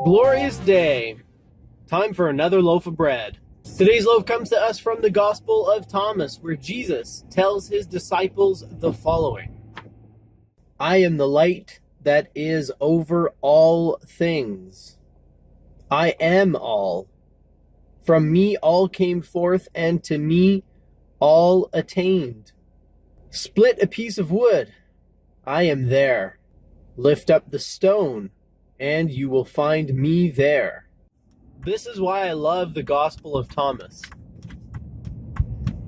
Glorious day. Time for another loaf of bread. Today's loaf comes to us from the Gospel of Thomas, where Jesus tells his disciples the following. I am the light that is over all things. I am all. From me all came forth, and to me all attained. Split a piece of wood. I am there. Lift up the stone, and you will find me there. This is why I love the Gospel of Thomas.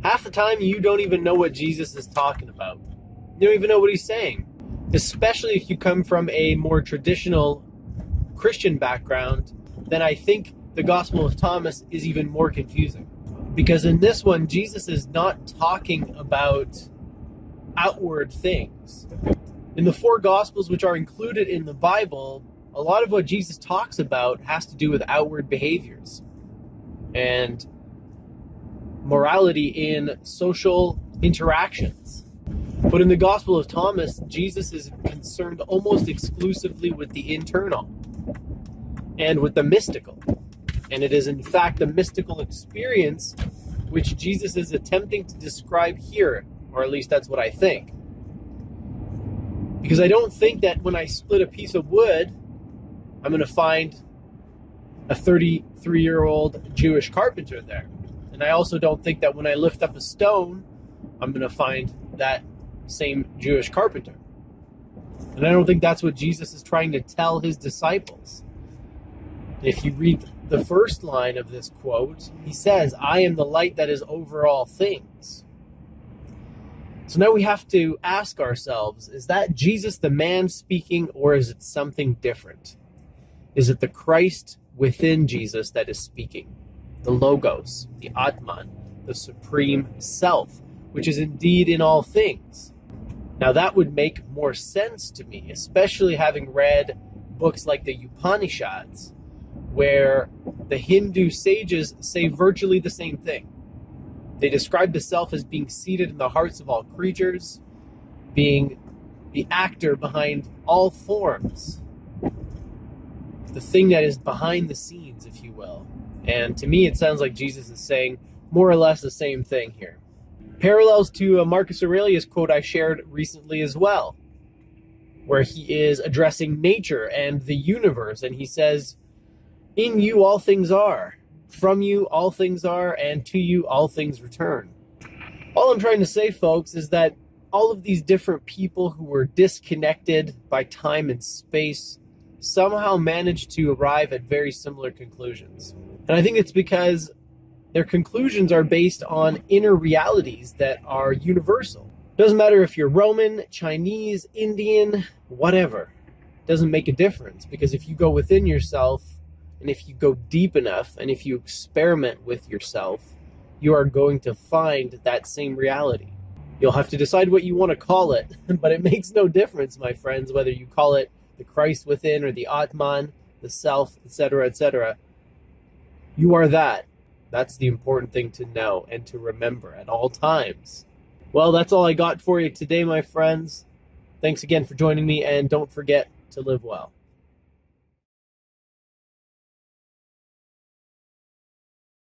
Half the time you don't even know what Jesus is talking about. You don't even know what he's saying. Especially if you come from a more traditional Christian background, then I think the Gospel of Thomas is even more confusing. Because in this one, Jesus is not talking about outward things. In the four Gospels which are included in the Bible, a lot of what Jesus talks about has to do with outward behaviors and morality in social interactions. But in the Gospel of Thomas, Jesus is concerned almost exclusively with the internal and with the mystical. And it is in fact the mystical experience which Jesus is attempting to describe here, or at least that's what I think. Because I don't think that when I split a piece of wood, I'm going to find a 33-year-old Jewish carpenter there. And I also don't think that when I lift up a stone, I'm going to find that same Jewish carpenter. And I don't think that's what Jesus is trying to tell his disciples. If you read the first line of this quote, he says, I am the light that is over all things. So now we have to ask ourselves, is that Jesus the man speaking, or is it something different? Is it the Christ within Jesus that is speaking? The Logos, the Atman, the Supreme Self, which is indeed in all things. Now that would make more sense to me, especially having read books like the Upanishads, where the Hindu sages say virtually the same thing. They describe the self as being seated in the hearts of all creatures, being the actor behind all forms, the thing that is behind the scenes, if you will. And to me, it sounds like Jesus is saying more or less the same thing here. Parallels to a Marcus Aurelius quote I shared recently as well, where he is addressing nature and the universe, and he says, in you all things are, from you all things are, and to you all things return. All I'm trying to say, folks, is that all of these different people who were disconnected by time and space somehow managed to arrive at very similar conclusions. And I think it's because their conclusions are based on inner realities that are universal. Doesn't matter if you're Roman, Chinese, Indian, whatever. Doesn't make a difference, because if you go within yourself, and if you go deep enough, and if you experiment with yourself, you are going to find that same reality. You'll have to decide what you want to call it, but it makes no difference, my friends, whether you call it the Christ within or the Atman, the self, etc., etc. You are that. That's the important thing to know and to remember at all times. Well, that's all I got for you today, my friends. Thanks again for joining me, and don't forget to live well.